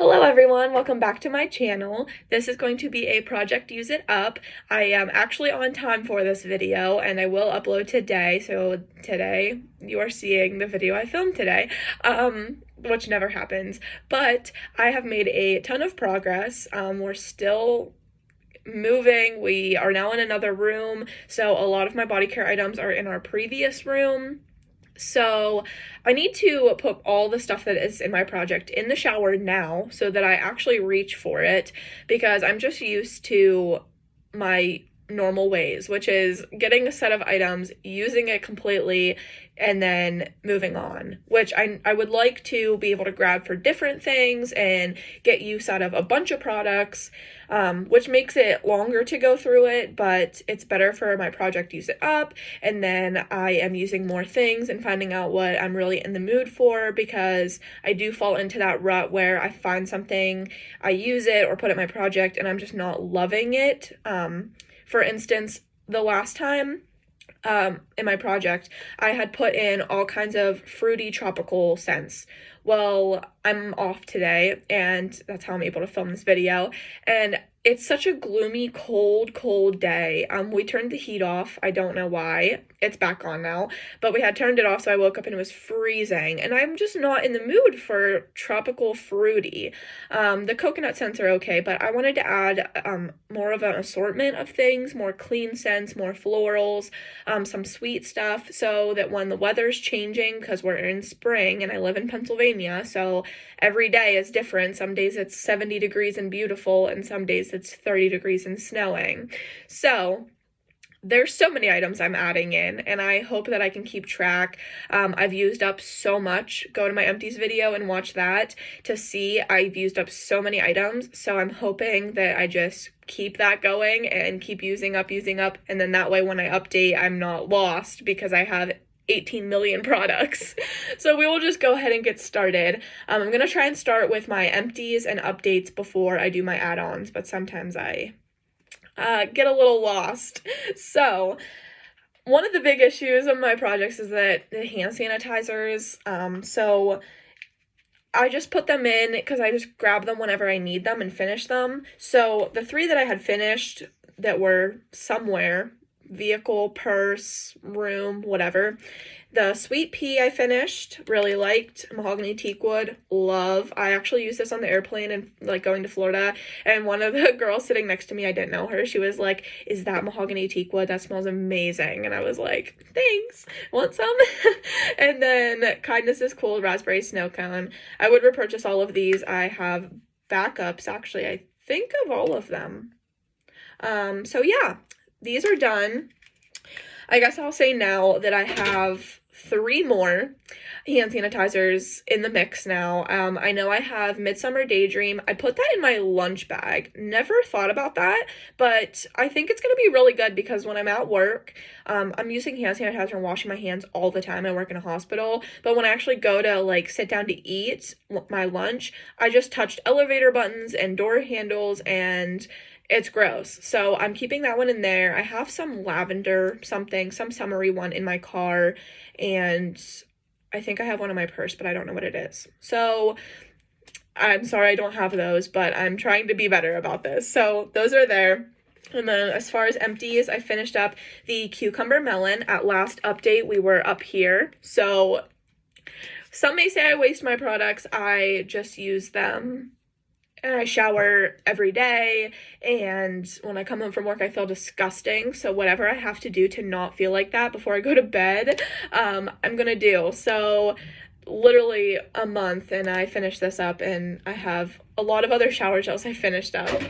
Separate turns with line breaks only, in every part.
Hello everyone, welcome back to my channel. This is going to be a project use it up. I am actually on time for this video and I will upload today. So today you are seeing the video I filmed today, which never happens. But I have made a ton of progress. We're still moving. We are now in another room. So a lot of my body care items are in our previous room. So I need to put all the stuff that is in my project in the shower now so that I actually reach for it, because I'm just used to my normal ways, which is getting a set of items, using it completely, and then moving on, which I would like to be able to grab for different things and get use out of a bunch of products, which makes it longer to go through it, but it's better for my project use it up, and then I am using more things and finding out what I'm really in the mood for, because I do fall into that rut where I find something, I use it or put it in my project, and I'm just not loving it. For instance, the last time in my project, I had put in all kinds of fruity tropical scents. Well, I'm off today, and that's how I'm able to film this video, and it's such a gloomy, cold day. We turned the heat off. I don't know why. It's back on now, but we had turned it off, so I woke up and it was freezing, and I'm just not in the mood for tropical fruity. The coconut scents are okay, but I wanted to add more of an assortment of things, more clean scents, more florals, some sweet stuff, so that when the weather's changing, because we're in spring and I live in Pennsylvania, so every day is different. Some days it's 70 degrees and beautiful, and some days it's 30 degrees and snowing. So there's so many items I'm adding in, and I hope that I can keep track. I've used up so much. Go to my empties video and watch that to see I've used up so many items. So I'm hoping that I just keep that going and keep using up, and then that way when I update, I'm not lost because I have 18 million products. So we will just go ahead and get started. I'm gonna try and start with my empties and updates before I do my add-ons, but sometimes I get a little lost. So one of the big issues of my projects is that the hand sanitizers, so I just put them in because I just grab them whenever I need them and finish them. So the 3 that I had finished that were somewhere, vehicle, purse, room, whatever. The sweet pea I finished, really liked. Mahogany teakwood, love. I actually used this on the airplane and like going to Florida, and one of the girls sitting next to me, I didn't know her, she was like, "Is that mahogany teakwood? That smells amazing." And I was like, "Thanks, want some?" And then kindness is cool, raspberry snow cone. I would repurchase all of these. I have backups, actually, I think, of all of them. So yeah, these are done. I guess I'll say now that I have 3 more hand sanitizers in the mix now. I know I have Midsummer Daydream. I put that in my lunch bag. Never thought about that, but I think it's going to be really good because when I'm at work, I'm using hand sanitizer and washing my hands all the time. I work in a hospital, but when I actually go to like sit down to eat my lunch, I just touched elevator buttons and door handles, and it's gross. So I'm keeping that one in there. I have some lavender some summery one in my car, and I think I have one in my purse, but I don't know what it is. So I'm sorry I don't have those, but I'm trying to be better about this. So those are there. And then as far as empties, I finished up the cucumber melon. At last update, we were up here. So some may say I waste my products. I just use them. And I shower every day, and when I come home from work, I feel disgusting. So whatever I have to do to not feel like that before I go to bed, I'm gonna do. So literally a month, and I finished this up, and I have a lot of other shower gels I finished up.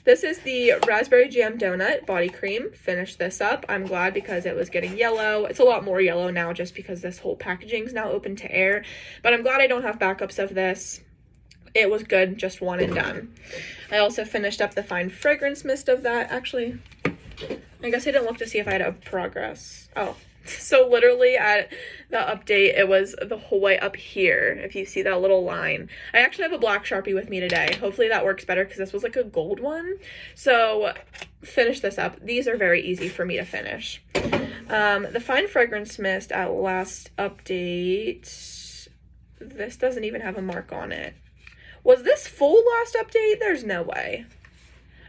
This is the Raspberry Jam Donut Body Cream. Finished this up. I'm glad because it was getting yellow. It's a lot more yellow now just because this whole packaging is now open to air, but I'm glad I don't have backups of this. It was good, just one and done. I also finished up the fine fragrance mist of that. Actually, I guess I didn't look to see if I had a progress. Oh, so literally at the update, it was the whole way up here, if you see that little line. I actually have a black Sharpie with me today. Hopefully that works better because this was like a gold one. So finish this up. These are very easy for me to finish. The fine fragrance mist at last update, this doesn't even have a mark on it. Was this full last update? There's no way.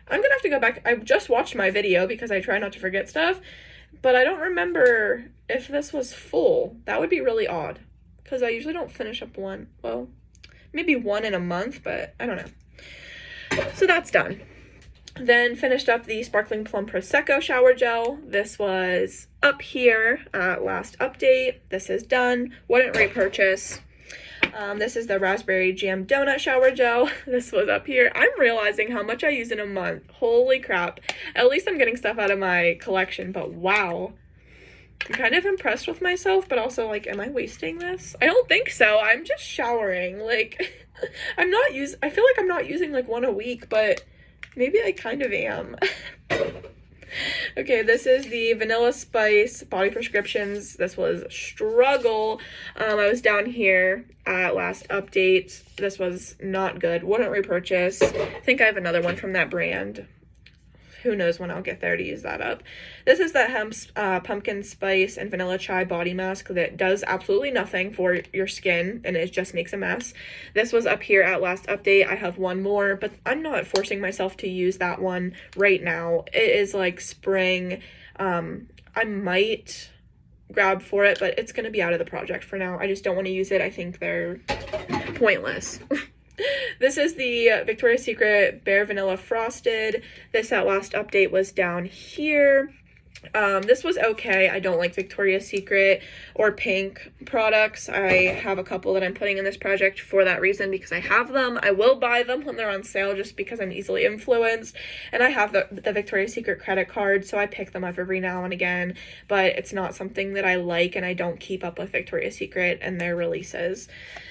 I'm gonna have to go back. I just watched my video because I try not to forget stuff, but I don't remember if this was full. That would be really odd because I usually don't finish up one. Well, maybe one in a month, but I don't know. So that's done. Then finished up the Sparkling Plum Prosecco Shower Gel. This was up here at last update. This is done. Wouldn't repurchase. This is the Raspberry Jam Donut Shower Gel. This was up here. I'm realizing how much I use in a month. Holy crap. At least I'm getting stuff out of my collection, but wow. I'm kind of impressed with myself, but also, like, am I wasting this? I don't think so. I'm just showering. Like, I feel like I'm not using, like, one a week, but maybe I kind of am. Okay, this is the Vanilla Spice Body Prescriptions. This was struggle. I was down here at last update. This was not good. Wouldn't repurchase. I think I have another one from that brand. Who knows when I'll get there to use that up. This is the pumpkin spice and vanilla chai body mask that does absolutely nothing for your skin, and it just makes a mess. This was up here at last update. I have one more, but I'm not forcing myself to use that one right now. It is like spring. I might grab for it, but it's going to be out of the project for now. I just don't want to use it. I think they're pointless. This is the Victoria's Secret Bare Vanilla Frosted. This at last update was down here. This was okay. I don't like Victoria's Secret or Pink products. I have a couple that I'm putting in this project for that reason because I have them. I will buy them when they're on sale just because I'm easily influenced. And I have the Victoria's Secret credit card, so I pick them up every now and again. But it's not something that I like, and I don't keep up with Victoria's Secret and their releases.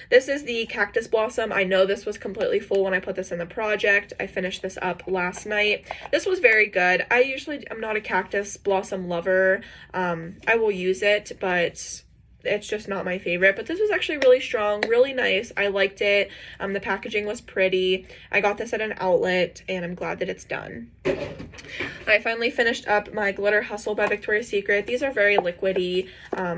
This is the Cactus Blossom. I know this was completely full when I put this in the project. I finished this up last night. This was very good. I'm not a Cactus Blossom lover. I will use it, but it's just not my favorite. But this was actually really strong, really nice. I liked it. The packaging was pretty. I got this at an outlet, and I'm glad that it's done. I finally finished up my Glitter Hustle by Victoria's Secret. These are very liquidy,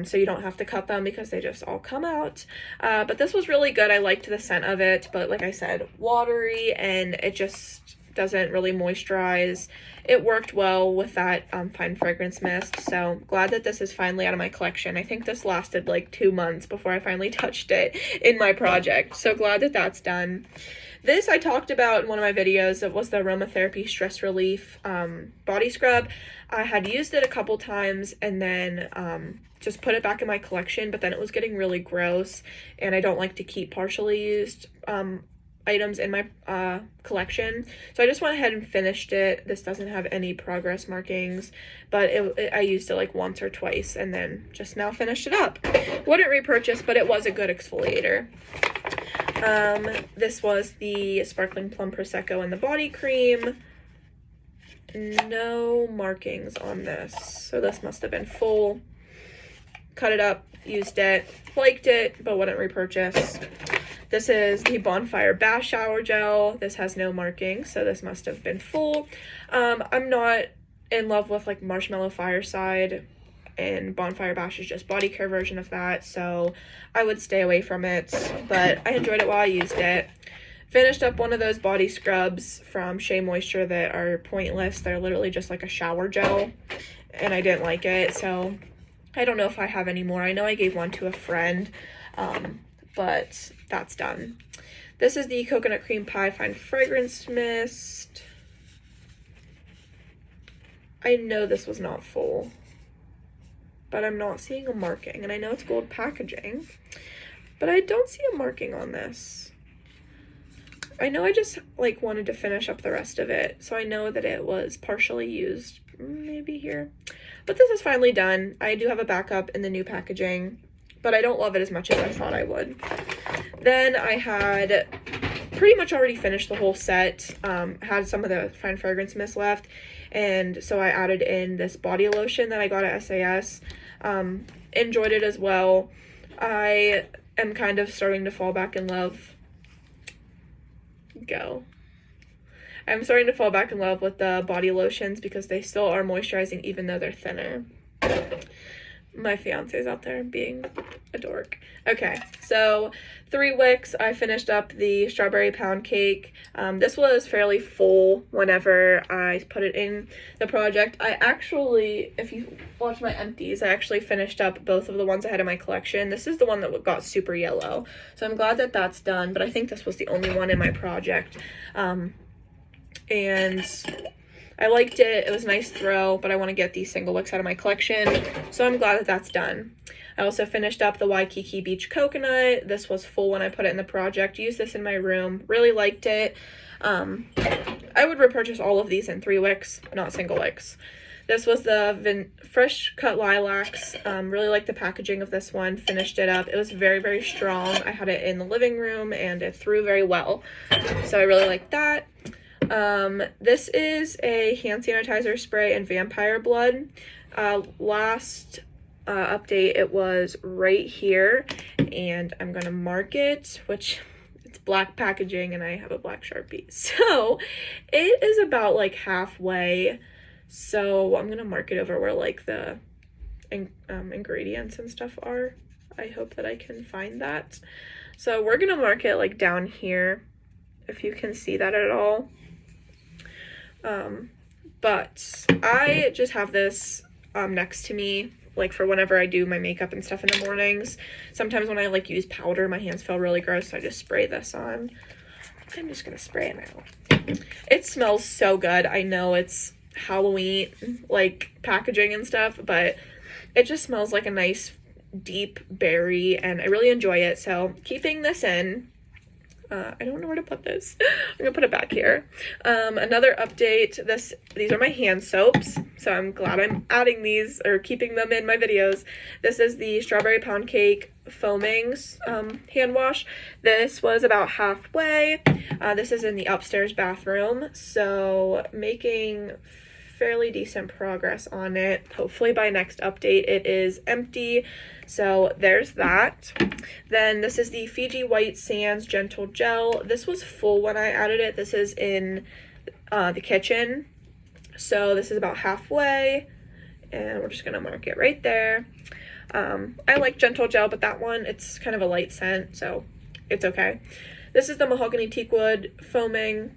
so you don't have to cut them because they just all come out. But this was really good. I liked the scent of it, but like I said, watery, and it just doesn't really moisturize. It worked well with that fine fragrance mist, so glad that this is finally out of my collection. I think this lasted like 2 months before I finally touched it in my project, so glad that that's done. This I talked about in one of my videos. It was the Aromatherapy Stress Relief body scrub. I had used it a couple times and then just put it back in my collection, but then it was getting really gross, and I don't like to keep partially used items in my collection, so I just went ahead and finished it. This doesn't have any progress markings, but I used it like once or twice and then just now finished it up. Wouldn't repurchase, but it was a good exfoliator. This was the Sparkling Plum Prosecco and the body cream. No markings on this, so this must have been full. Cut it up, used it, liked it, but wouldn't repurchase. This is the Bonfire Bash Shower Gel. This has no markings, so this must have been full. I'm not in love with like Marshmallow Fireside, and Bonfire Bash is just body care version of that, so I would stay away from it, but I enjoyed it while I used it. Finished up one of those body scrubs from Shea Moisture that are pointless. They're literally just like a shower gel, and I didn't like it, so I don't know if I have any more. I know I gave one to a friend, but that's done. This is the Coconut Cream Pie Fine Fragrance Mist. I know this was not full, but I'm not seeing a marking, and I know it's gold packaging, but I don't see a marking on this. I know I just like wanted to finish up the rest of it, so I know that it was partially used, maybe here, but this is finally done. I do have a backup in the new packaging, but I don't love it as much as I thought I would. Then I had pretty much already finished the whole set, had some of the fine fragrance mist left, and so I added in this body lotion that I got at SAS. Enjoyed it as well. I am kind of starting to fall back in love. I'm starting to fall back in love with the body lotions because they still are moisturizing even though they're thinner. My fiance's out there being a dork. Okay, so 3 wicks. I finished up the strawberry pound cake. This was fairly full whenever I put it in the project. I actually, if you watch my empties, I actually finished up both of the ones I had in my collection. This is the one that got super yellow, so I'm glad that that's done, but I think this was the only one in my project. And I liked it. It was a nice throw, but I want to get these single wicks out of my collection, so I'm glad that that's done. I also finished up the Waikiki Beach Coconut. This was full when I put it in the project. Used this in my room. Really liked it. I would repurchase all of these in 3 wicks, not single wicks. This was the Fresh Cut Lilacs. Really liked the packaging of this one. Finished it up. It was very, very strong. I had it in the living room and it threw very well. So I really liked that. This is a hand sanitizer spray and vampire blood. Last update, it was right here, and I'm gonna mark it, which it's black packaging and I have a black Sharpie. So it is about like halfway. So I'm gonna mark it over where like the ingredients and stuff are. I hope that I can find that. So we're gonna mark it like down here, if you can see that at all. But I just have this next to me, like for whenever I do my makeup and stuff in the mornings. Sometimes when I like use powder, my hands feel really gross, so I just spray this on. I'm just gonna spray it now. It smells so good. I know it's Halloween like packaging and stuff, but it just smells like a nice deep berry and I really enjoy it. So keeping this in. I don't know where to put this. I'm gonna put it back here. Another update, these are my hand soaps, so I'm glad I'm adding these or keeping them in my videos. This is the Strawberry Pound Cake Foamings hand wash. This was about halfway. This is in the upstairs bathroom, so making fairly decent progress on it. Hopefully by next update it is empty. So there's that. Then this is the Fiji White Sands Gentle Gel. This was full when I added it. This is in the kitchen. So this is about halfway. And we're just going to mark it right there. I like Gentle Gel, but that one, it's kind of a light scent, so it's okay. This is the Mahogany Teakwood Foaming.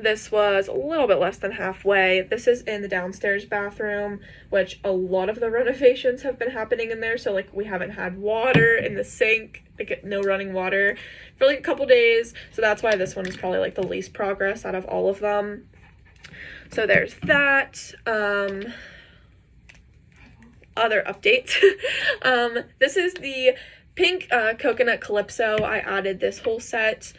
This was a little bit less than halfway. This is in the downstairs bathroom, which a lot of the renovations have been happening in there. So like we haven't had water in the sink, like no running water for like a couple days. So that's why this one is probably like the least progress out of all of them. So there's that. Other updates. This is the pink coconut calypso. I added this whole set.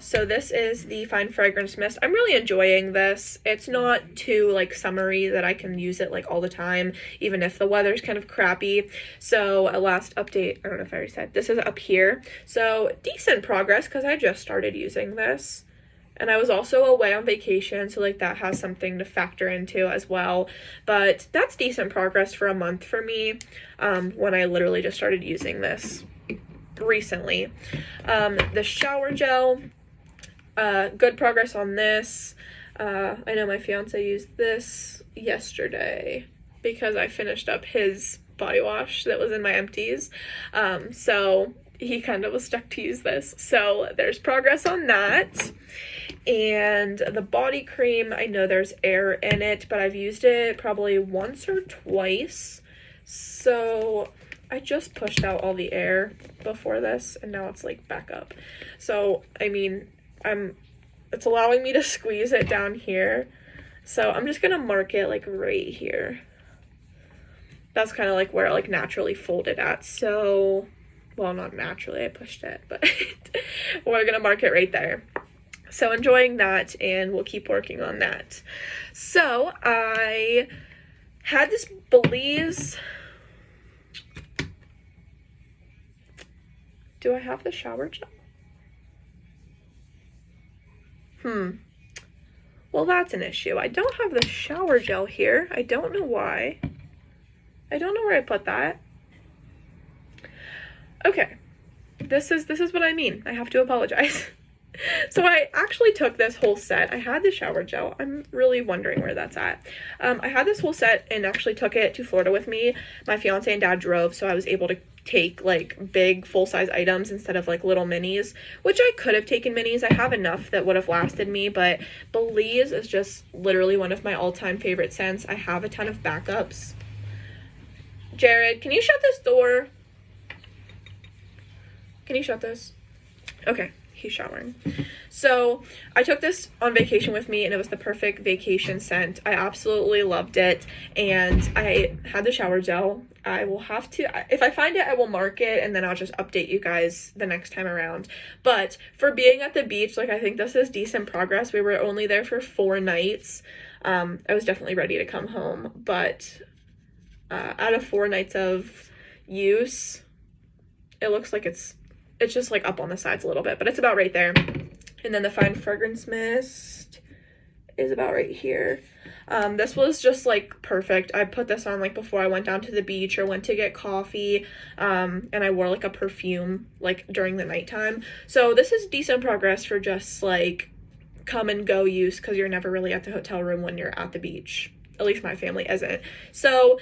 So this is the fine fragrance mist. I'm really enjoying this. It's not too like summery that I can use it like all the time, even if the weather's kind of crappy. So a last update, I don't know if I already said, this is up here. So decent progress because I just started using this. And I was also away on vacation, so like that has something to factor into as well. But that's decent progress for a month for me, when I literally just started using this recently. The shower gel, good progress on this. I know my fiance used this yesterday because I finished up his body wash that was in my empties. So he kind of was stuck to use this. So there's progress on that. And the body cream, I know there's air in it, but I've used it probably once or twice. So I just pushed out all the air before this and now it's like back up. So, I mean, it's allowing me to squeeze it down here. So I'm just gonna mark it like right here. That's kind of like where it like naturally folded at. So, well, not naturally, I pushed it, but we're gonna mark it right there. So enjoying that, and we'll keep working on that. So I had this Belize. Do I have the shower gel? Well, that's an issue. I don't have the shower gel here. I don't know why. I don't know where I put that. Okay. This is what I mean. I have to apologize. So I actually took this whole set. I had the shower gel. I'm really wondering where that's at. I had this whole set and actually took it to Florida with me. My fiance and dad drove, so I was able to take like big full-size items instead of like little minis, which I could have taken minis. I have enough that would have lasted me, but Belize is just literally one of my all-time favorite scents. I have a ton of backups. Jared, can you shut this door? Can you shut this? Okay, he's showering. So I took this on vacation with me, and it was the perfect vacation scent. I absolutely loved it, and I had the shower gel. I will have to, if I find it, I will mark it, and then I'll just update you guys the next time around. But for being at the beach, like, I think this is decent progress. We were only there for 4 nights. I was definitely ready to come home, but out of 4 nights of use, it looks like it's just like up on the sides a little bit, but it's about right there. And then the fine fragrance mist is about right here. This was just like perfect. I put this on like before I went down to the beach or went to get coffee, and I wore like a perfume like during the nighttime. So this is decent progress for just like come and go use, because you're never really at the hotel room when you're at the beach. At least my family isn't. So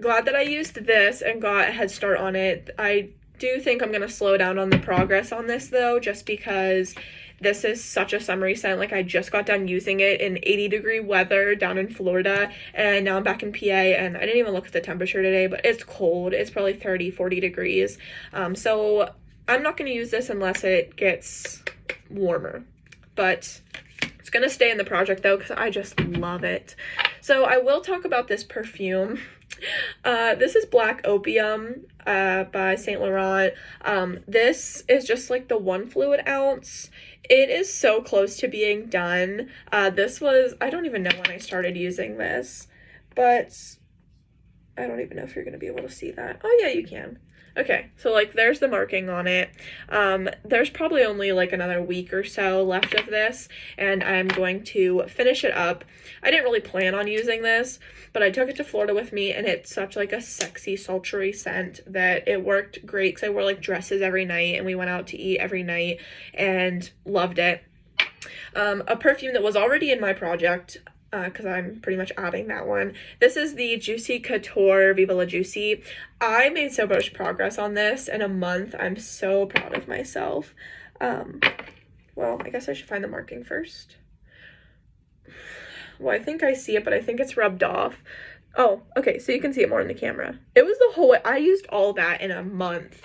glad that I used this and got a head start on it. I do think I'm gonna slow down on the progress on this though, just because this is such a summery scent. Like, I just got done using it in 80-degree weather down in Florida, and now I'm back in PA, and I didn't even look at the temperature today, but it's cold. It's probably 30-40 degrees. So I'm not going to use this unless it gets warmer, but it's going to stay in the project though, because I just love it. So I will talk about this perfume. This is Black Opium by Saint Laurent. This is just like the 1 fluid ounce. It is so close to being done. This was, I don't even know when I started using this, but I don't even know if you're going to be able to see that. Oh yeah, you can. Okay, so like there's the marking on it. There's probably only like another week or so left of this, and I'm going to finish it up. I didn't really plan on using this, but I took it to Florida with me, and it's such like a sexy, sultry scent that it worked great, because I wore like dresses every night, and we went out to eat every night, and loved it. A perfume that was already in my project, because I'm pretty much adding that one. This is the Juicy Couture Viva La Juicy. I made so much progress on this in a month. I'm so proud of myself. Well, I guess I should find the marking first. Well, I think I see it, but I think it's rubbed off. Oh, okay, so you can see it more in the camera. It was the whole, I used all that in a month,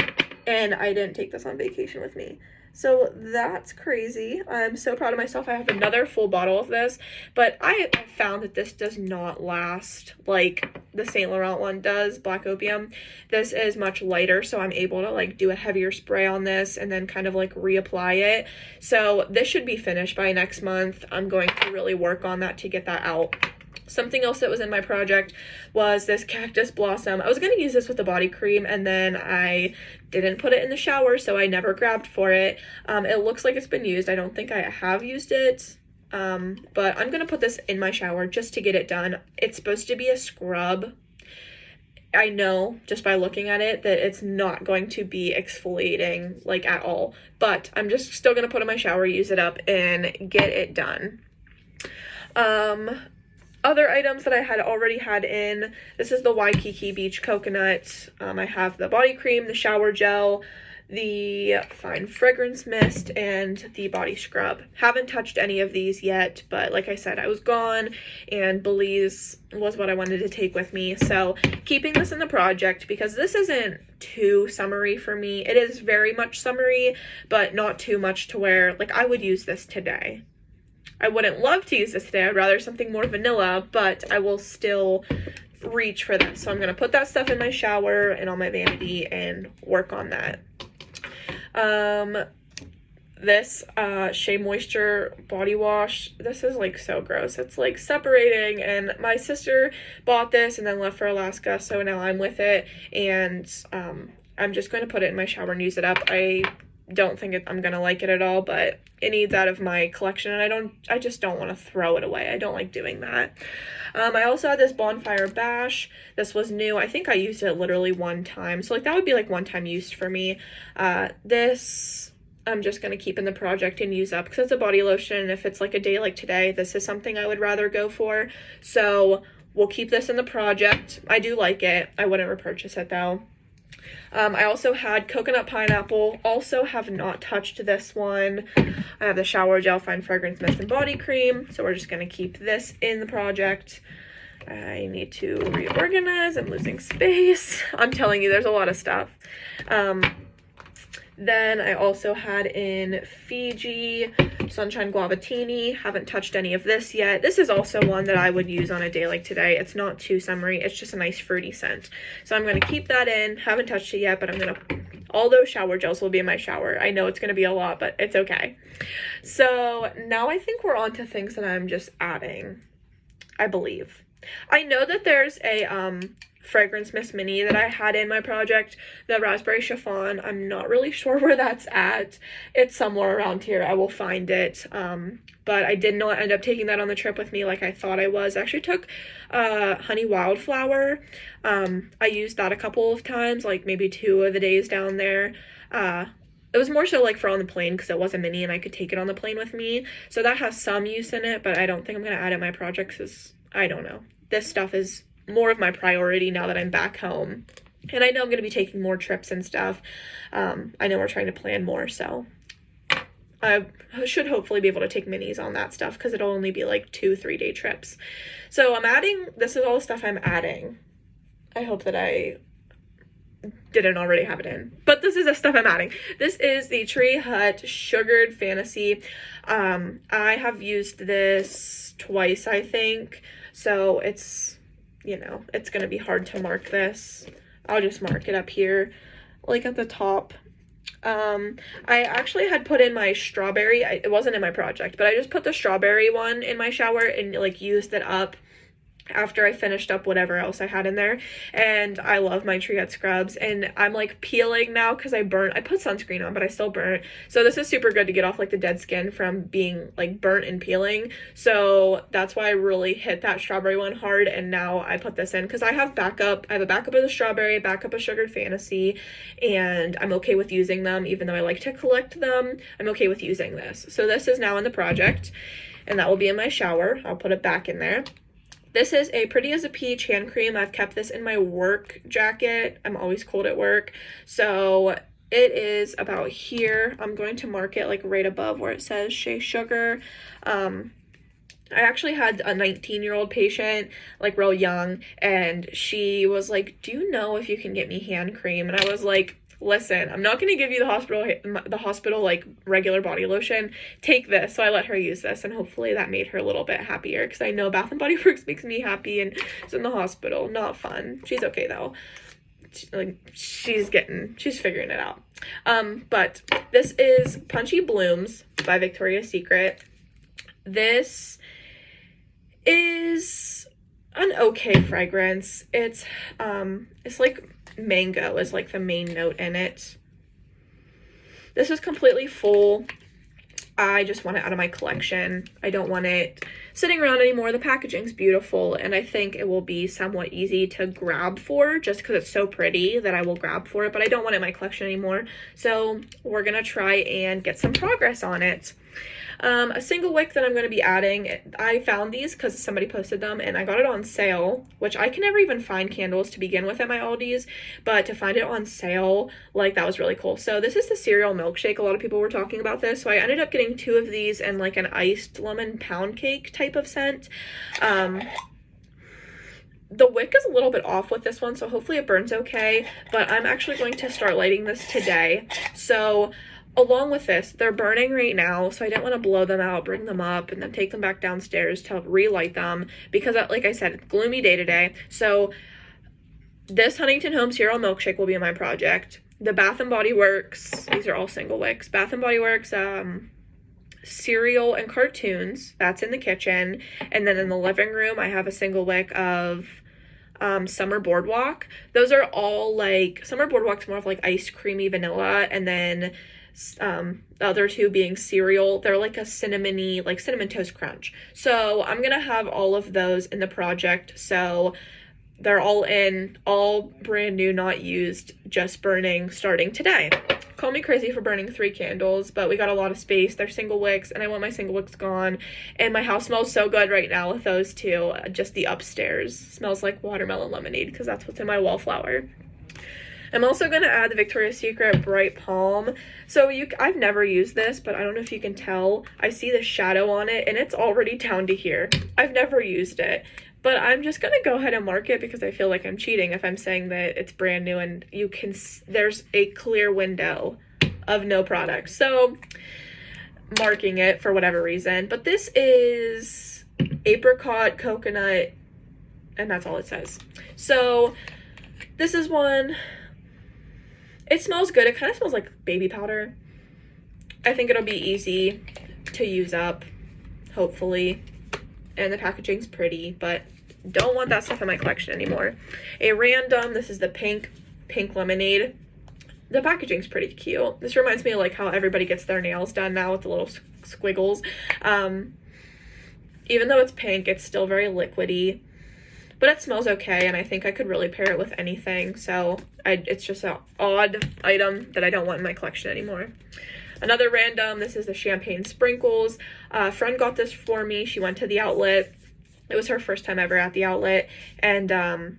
and I didn't take this on vacation with me. So that's crazy. I'm so proud of myself. I have another full bottle of this, but I found that this does not last like the Saint Laurent one does, Black Opium. This is much lighter, so I'm able to like do a heavier spray on this and then kind of like reapply it. So this should be finished by next month. I'm going to really work on that to get that out. Something else that was in my project was this Cactus Blossom. I was going to use this with the body cream, and then I didn't put it in the shower, so I never grabbed for it. It looks like it's been used. I don't think I have used it, but I'm going to put this in my shower just to get it done. It's supposed to be a scrub. I know just by looking at it that it's not going to be exfoliating like at all, but I'm just still going to put it in my shower, use it up, and get it done. Other items that I had already had in, this is the Waikiki Beach Coconut. I have the body cream, the shower gel, the fine fragrance mist, and the body scrub. Haven't touched any of these yet, but like I said, I was gone, and Belize was what I wanted to take with me. So keeping this in the project, because this isn't too summery for me. It is very much summery, but not too much to where, like, I would use this today. I wouldn't love to use this today. I'd rather something more vanilla, but I will still reach for this. So I'm going to put that stuff in my shower and on my vanity and work on that. This Shea Moisture body wash, this is like so gross. It's like separating, and my sister bought this and then left for Alaska, so now I'm with it, and I'm just going to put it in my shower and use it up. I don't think I'm gonna like it at all, but it needs out of my collection, and I just don't want to throw it away. I don't like doing that. I also had this Bonfire Bash. This was new. I think I used it literally one time, so like that would be like one time use for me. This I'm just gonna keep in the project and use up because it's a body lotion. If it's like a day like today, this is something I would rather go for, so we'll keep this in the project. I do like it. I wouldn't repurchase it though. I also had coconut pineapple. Also have not touched this one. I have the shower gel fine fragrance mist and body cream, so we're just going to keep this in the project. I need to reorganize. I'm losing space. I'm telling you, there's a lot of stuff. Then I also had in Fiji Sunshine Guavatini. Haven't touched any of this yet. This is also one that I would use on a day like today. It's not too summery. It's just a nice fruity scent. So I'm going to keep that in. Haven't touched it yet, but I'm going to... All those shower gels will be in my shower. I know it's going to be a lot, but it's okay. So now I think we're on to things that I'm just adding, I believe. I know that there's a fragrance mist mini that I had in my project, the raspberry chiffon. I'm not really sure where that's at. It's somewhere around here. I will find it. But I did not end up taking that on the trip with me like I thought I was. I actually took honey wildflower. I used that a couple of times, like maybe 2 of the days down there. It was more so like for on the plane because it was a mini and I could take it on the plane with me. So that has some use in it, but I don't think I'm going to add it in my project because I don't know. This stuff is more of my priority now that I'm back home. And I know I'm going to be taking more trips and stuff. I know we're trying to plan more, so I should hopefully be able to take minis on that stuff because it'll only be like 2-3 day trips. So I'm adding, this is all the stuff I'm adding. I hope that I didn't already have it in, but this is the stuff I'm adding. This is the Tree Hut Sugared Fantasy. I have used this twice, I think, so it's, you know, it's gonna be hard to mark this. I'll just mark it up here, like at the top. I actually had put in my strawberry, it wasn't in my project, but I just put the strawberry one in my shower and like used it up after I finished up whatever else I had in there. And I love my Tree Hut scrubs, and I'm like peeling now because I put sunscreen on, but I still burnt. So this is super good to get off like the dead skin from being like burnt and peeling. So that's why I really hit that strawberry one hard, and now I put this in because I have backup. I have a backup of the strawberry, backup of Sugared Fantasy, and I'm okay with using them. Even though I like to collect them, I'm okay with using this. So this is now in the project, and that will be in my shower. I'll put it back in there. This is a Pretty as a Peach hand cream. I've kept this in my work jacket. I'm always cold at work. So it is about here. I'm going to mark it like right above where it says Shea Sugar. I actually had a 19-year-old patient, like real young, and she was like, do you know if you can get me hand cream? And I was like, listen, I'm not going to give you the hospital like regular body lotion. Take this. So I let her use this, and hopefully that made her a little bit happier because I know Bath & Body Works makes me happy, and it's in the hospital. Not fun. She's okay though. She's figuring it out. But this is Punchy Blooms by Victoria's Secret. This is an okay fragrance. It's like mango is like the main note in it. This is completely full. I just want it out of my collection. I don't want it sitting around anymore. The packaging's beautiful, and I think it will be somewhat easy to grab for just because it's so pretty that I will grab for it, but I don't want it in my collection anymore. So we're gonna try and get some progress on it. A single wick that I'm going to be adding, I found these because somebody posted them and I got it on sale, which I can never even find candles to begin with at my Aldi's, but to find it on sale, like, that was really cool. So this is the cereal milkshake. A lot of people were talking about this, so I ended up getting 2 of these and like an iced lemon pound cake type of scent. The wick is a little bit off with this one, so hopefully it burns okay, but I'm actually going to start lighting this today. So along with this, they're burning right now, so I didn't want to blow them out, bring them up, and then take them back downstairs to relight them because, like I said, gloomy day today. So this Huntington Home cereal milkshake will be in my project. The Bath & Body Works, these are all single wicks. Bath & Body Works cereal and cartoons, that's in the kitchen. And then in the living room, I have a single wick of Summer Boardwalk. Those are all like, Summer Boardwalk's more of like ice creamy vanilla, and then the other 2 being cereal. They're like a cinnamony, like Cinnamon Toast Crunch. So I'm gonna have all of those in the project. So they're all brand new, not used, just burning starting today. Call me crazy for burning 3 candles, but we got a lot of space. They're single wicks, and I want my single wicks gone. And my house smells so good right now with those 2. Just the upstairs smells like watermelon lemonade because that's what's in my wallflower. I'm also going to add the Victoria's Secret Bright Palm. So I've never used this, but I don't know if you can tell. I see the shadow on it, and it's already down to here. I've never used it, but I'm just going to go ahead and mark it because I feel like I'm cheating if I'm saying that it's brand new and there's a clear window of no product. So marking it for whatever reason. But this is apricot, coconut, and that's all it says. So this is one. It smells good. It kind of smells like baby powder. I think it'll be easy to use up, hopefully. And the packaging's pretty, but don't want that stuff in my collection anymore. A random, this is the pink lemonade. The packaging's pretty cute. This reminds me of like how everybody gets their nails done now with the little squiggles. Even though it's pink, it's still very liquidy. But it smells okay, and I think I could really pair it with anything. So it's just an odd item that I don't want in my collection anymore. Another random, this is the champagne sprinkles. A friend got this for me. She went to the outlet. It was her first time ever at the outlet. And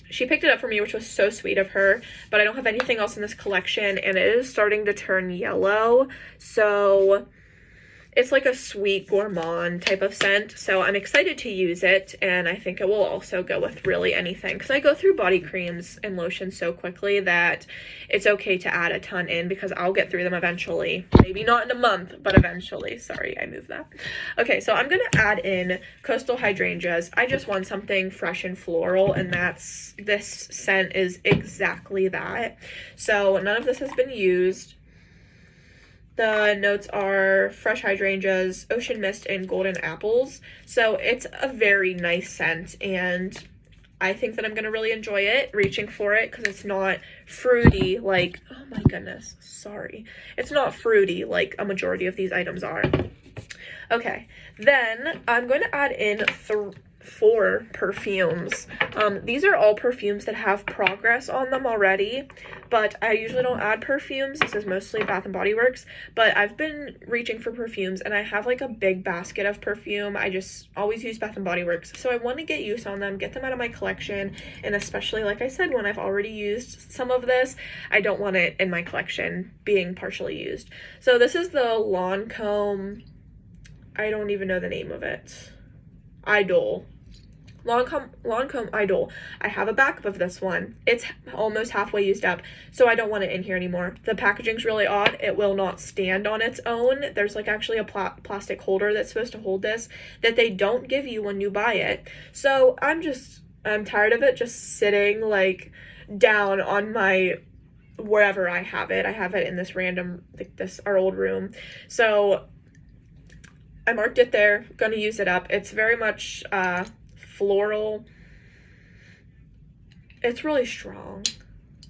she picked it up for me, which was so sweet of her. But I don't have anything else in this collection, and it is starting to turn yellow. So it's like a sweet gourmand type of scent, so I'm excited to use it, and I think it will also go with really anything, because I go through body creams and lotions so quickly that it's okay to add a ton in, because I'll get through them eventually. Maybe not in a month, but eventually. Sorry, I moved that. Okay, so I'm going to add in coastal hydrangeas. I just want something fresh and floral, and this scent is exactly that. So none of this has been used. The notes are fresh hydrangeas, ocean mist, and golden apples. So it's a very nice scent, and I think that I'm going to really enjoy it, reaching for it, because it's not fruity like, oh my goodness, sorry. It's not fruity like a majority of these items are. Okay, then I'm going to add in 4 perfumes. These are all perfumes that have progress on them already, but I usually don't add perfumes. This is mostly Bath & Body Works, but I've been reaching for perfumes, and I have like a big basket of perfume. I just always use Bath & Body Works, so I want to get use on them, get them out of my collection, and especially, like I said, when I've already used some of this, I don't want it in my collection being partially used. So this is the Lancome, I don't even know the name of it, Idol. Lancome Idol. I have a backup of this one. It's almost halfway used up, so I don't want it in here anymore. The packaging's really odd. It will not stand on its own. There's like actually a plastic holder that's supposed to hold this that they don't give you when you buy it. So I'm tired of it just sitting like down on my wherever I have it. I have it in this random, like our old room. So I marked it there, gonna use it up. It's very much floral. It's really strong.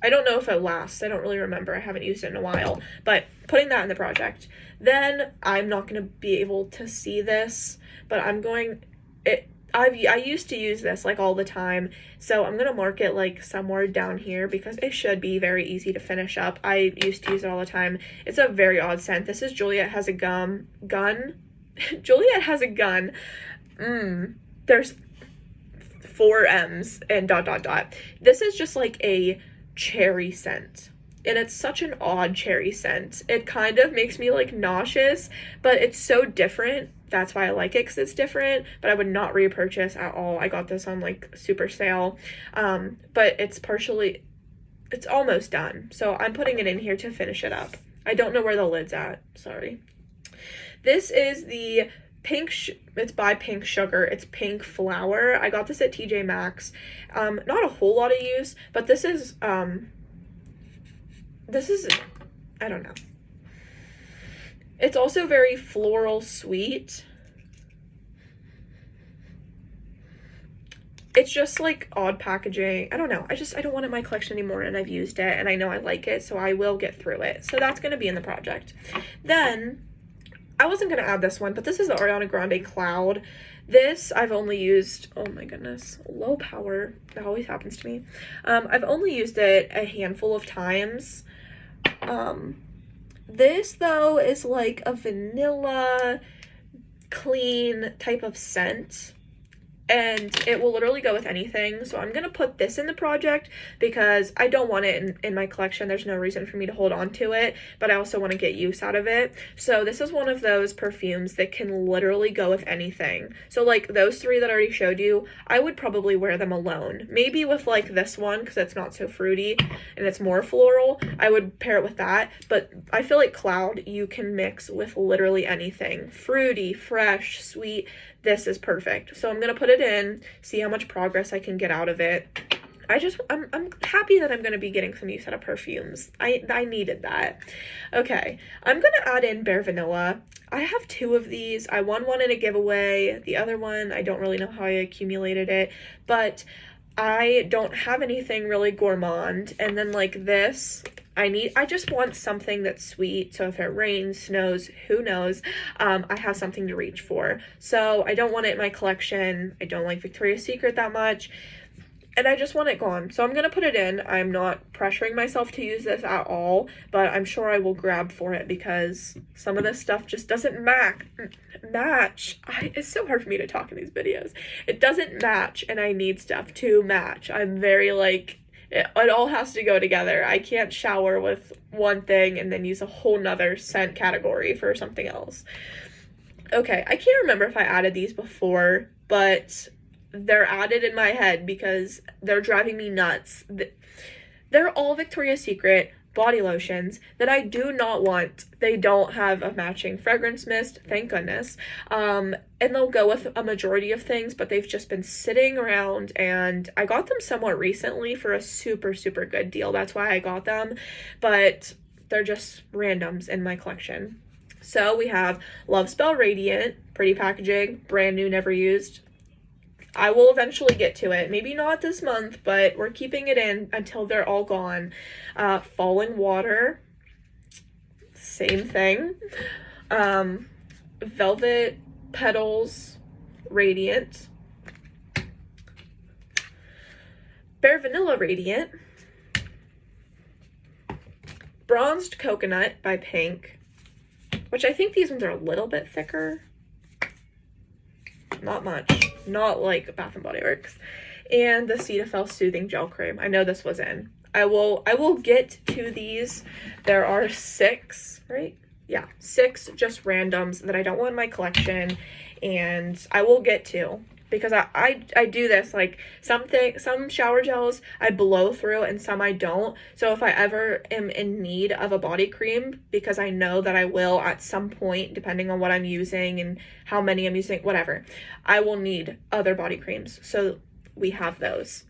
I don't know if it lasts. I don't really remember. I haven't used it in a while, but putting that in the project. Then I'm not going to be able to see this, but I used to use this like all the time, so I'm going to mark it like somewhere down here because it should be very easy to finish up. I used to use it all the time. It's a very odd scent. This is Juliet Has a Gun. Juliet Has a Gun. There's 4 M's and ... This is just like a cherry scent, and it's such an odd cherry scent. It kind of makes me like nauseous, but it's so different. That's why I like it, because it's different, but I would not repurchase at all. I got this on like super sale, but it's almost done, so I'm putting it in here to finish it up. I don't know where the lid's at, sorry. This is the it's by Pink Sugar. It's Pink Flower. I got this at TJ Maxx. Not a whole lot of use, but this is, I don't know. It's also very floral sweet. It's just like odd packaging. I don't know. I don't want it in my collection anymore, and I've used it, and I know I like it, so I will get through it. So that's going to be in the project. Then I wasn't going to add this one, but this is the Ariana Grande Cloud. This I've only used, oh my goodness, low power. That always happens to me. I've only used it a handful of times. This though is like a vanilla, clean type of scent. and it will literally go with anything. So I'm gonna put this in the project because I don't want it in my collection. There's no reason for me to hold on to it, but I also want to get use out of it. So this is one of those perfumes that can literally go with anything. So like those three that I already showed you, I would probably wear them alone. Maybe with like this one, because it's not so fruity and it's more floral, I would pair it with that. But I feel like Cloud you can mix with literally anything. Fruity, fresh, sweet. This is perfect. So I'm gonna put it in, see how much progress I can get out of it. I'm happy that I'm going to be getting some use out of perfumes. I needed that. Okay, I'm going to add in Bare Vanilla. I have two of these. I won one in a giveaway. The other one, I don't really know how I accumulated it, but I don't have anything really gourmand. And then like this, I just want something that's sweet. So if it rains, snows, who knows, I have something to reach for. So I don't want it in my collection. I don't like Victoria's Secret that much. And I just want it gone. So I'm going to put it in. I'm not pressuring myself to use this at all, but I'm sure I will grab for it because some of this stuff just doesn't match. It's so hard for me to talk in these videos. It doesn't match, and I need stuff to match. I'm very like, it all has to go together. I can't shower with one thing and then use a whole nother scent category for something else. Okay, I can't remember if I added these before, but they're added in my head because they're driving me nuts. They're all Victoria's Secret body lotions that I do not want. They don't have a matching fragrance mist, thank goodness. And they'll go with a majority of things, but they've just been sitting around, and I got them somewhat recently for a super, super good deal. That's why I got them, but they're just randoms in my collection. So we have Love Spell Radiant, pretty packaging, brand new, never used. I will eventually get to it. Maybe not this month, but we're keeping it in until they're all gone. Falling Water, same thing. Velvet Petals Radiant. Bare Vanilla Radiant. Bronzed Coconut by Pink, which I think these ones are a little bit thicker. Not much. Not like Bath and Body Works. And the Cetaphil Soothing Gel Cream. I know this was in. I will get to these. There are 6, right? Yeah, 6 just randoms that I don't want in my collection, and I will get to, because I do this, like some shower gels I blow through and some I don't. So if I ever am in need of a body cream, because I know that I will at some point, depending on what I'm using and how many I'm using, whatever, I will need other body creams. So we have those.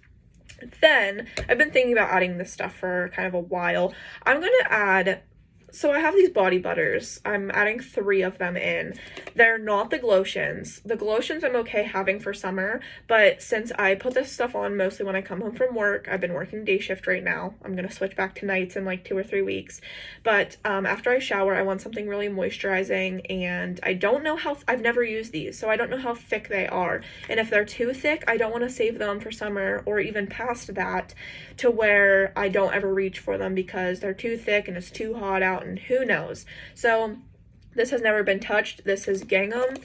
Then I've been thinking about adding this stuff for kind of a while. I'm going to add, so I have these body butters. I'm adding 3 of them in. They're not the Glotions. The Glotions I'm okay having for summer, but since I put this stuff on mostly when I come home from work, I've been working day shift right now. I'm going to switch back to nights in like 2 or 3 weeks. But after I shower, I want something really moisturizing, and I don't know how, I've never used these, so I don't know how thick they are. And if they're too thick, I don't want to save them for summer or even past that to where I don't ever reach for them because they're too thick and it's too hot out and who knows. So this has never been touched. This is gingham,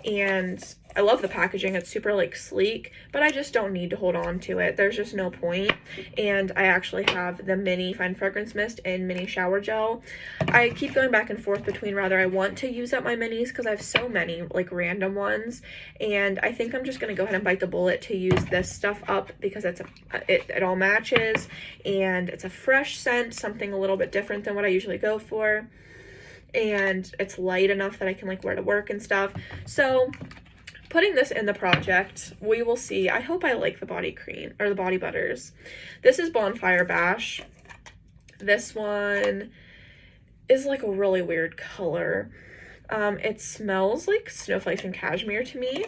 and I love the packaging. It's super like sleek, but I just don't need to hold on to it. There's just no point. And I actually have the mini fine fragrance mist and mini shower gel. I keep going back and forth between rather I want to use up my minis because I have so many like random ones, and I think I'm just gonna go ahead and bite the bullet to use this stuff up because it all matches, and it's a fresh scent, something a little bit different than what I usually go for, and it's light enough that I can like wear to work and stuff. So putting this in the project, we will see. I hope I like the body cream or the body butters. This is Bonfire Bash. This one is like a really weird color. It smells like snowflakes and cashmere to me,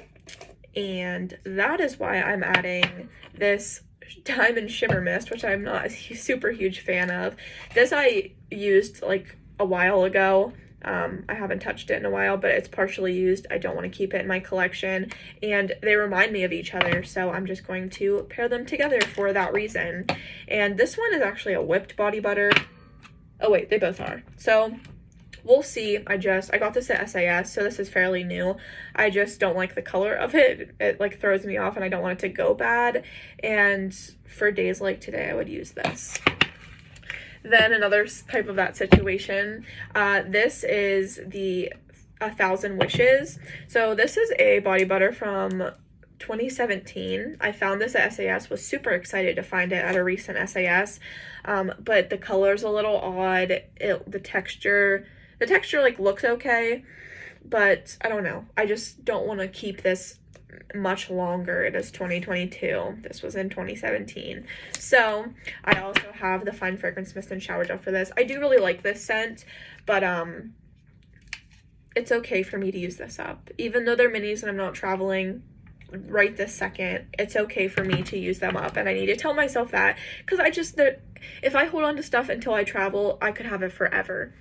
and that is why I'm adding this Diamond Shimmer Mist, which I'm not a super huge fan of. This I used like a while ago. I haven't touched it in a while, but it's partially used. I don't want to keep it in my collection, and they remind me of each other, so I'm just going to pair them together for that reason. And this one is actually a whipped body butter. Oh wait, they both are. So we'll see. I got this at SAS, so this is fairly new. I just don't like the color of it. It like throws me off and I don't want it to go bad. And for days like today, I would use this. Then another type of that situation, this is the 1,000 Wishes. So this is a body butter from 2017. I found this at SAS, was super excited to find it at a recent SAS, but the color's a little odd. The texture like looks okay, but I don't know. I just don't want to keep this much longer. It is 2022. This was in 2017. So I also have the Fine Fragrance Mist and Shower Gel for this. I do really like this scent, but it's okay for me to use this up. Even though they're minis and I'm not traveling right this second, it's okay for me to use them up, and I need to tell myself that, because if I hold on to stuff until I travel, I could have it forever.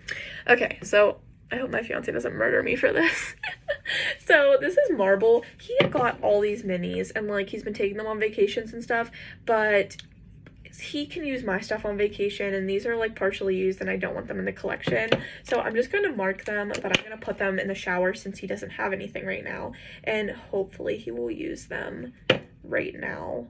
Okay, so I hope my fiance doesn't murder me for this. So this is Marble. He got all these minis, and like he's been taking them on vacations and stuff, but he can use my stuff on vacation, and these are like partially used and I don't want them in the collection, so I'm just going to mark them, but I'm going to put them in the shower since he doesn't have anything right now, and hopefully he will use them right now.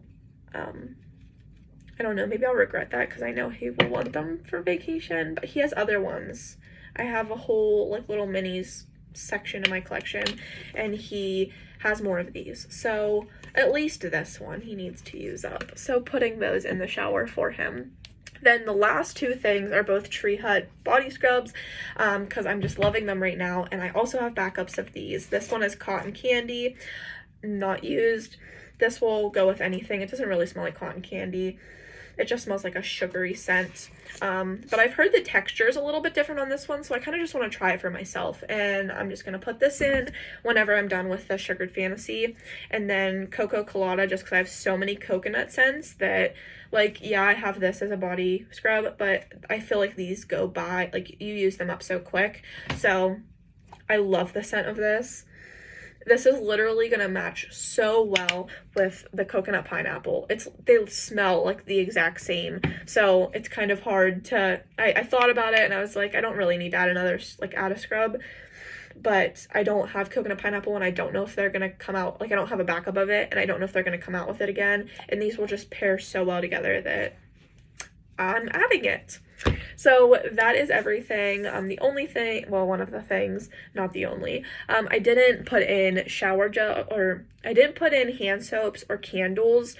I don't know, maybe I'll regret that because I know he will want them for vacation, but he has other ones. I have a whole like little minis section in my collection, and he has more of these, so at least this one he needs to use up, so putting those in the shower for him. Then the last two things are both Tree Hut body scrubs, because I'm just loving them right now, and I also have backups of these. This one is Cotton Candy, not used. This will go with anything. It doesn't really smell like cotton candy. It just smells like a sugary scent. But I've heard the texture is a little bit different on this one, so I kind of just want to try it for myself. And I'm just going to put this in whenever I'm done with the Sugared Fantasy. And then Cocoa Colada, just because I have so many coconut scents that, like, yeah, I have this as a body scrub, but I feel like these go by, like, you use them up so quick. So I love the scent of this. This is literally going to match so well with the coconut pineapple. They smell like the exact same. So it's kind of hard to, I thought about it and I was like, I don't really need to add add a scrub, but I don't have coconut pineapple and I don't know if they're going to come out, like I don't have a backup of it and I don't know if they're going to come out with it again. And these will just pair so well together that I'm adding it. So that is everything. The only thing, well, one of the things, not the only, I didn't put in shower gel, or I didn't put in hand soaps or candles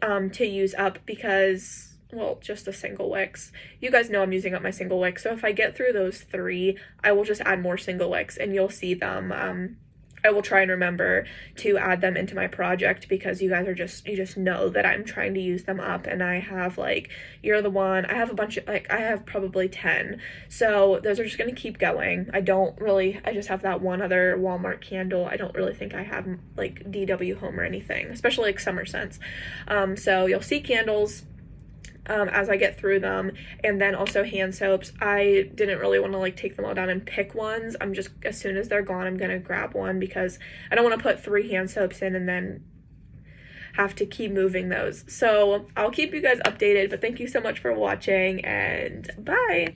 to use up because, well, just the single wicks. You guys know I'm using up my single wicks, so if I get through those 3, I will just add more single wicks and you'll see them. I will try and remember to add them into my project because you guys are you just know that I'm trying to use them up, and I have like, you're the one, I have a bunch of, like, I have probably 10, so those are just going to keep going. I just have that one other Walmart candle. I don't really think I have like DW Home or anything, especially like summer scents. So you'll see candles as I get through them, and then also hand soaps. I didn't really want to like take them all down and pick ones. I'm just, as soon as they're gone, I'm gonna grab one because I don't want to put 3 hand soaps in and then have to keep moving those. So I'll keep you guys updated, but thank you so much for watching, and bye.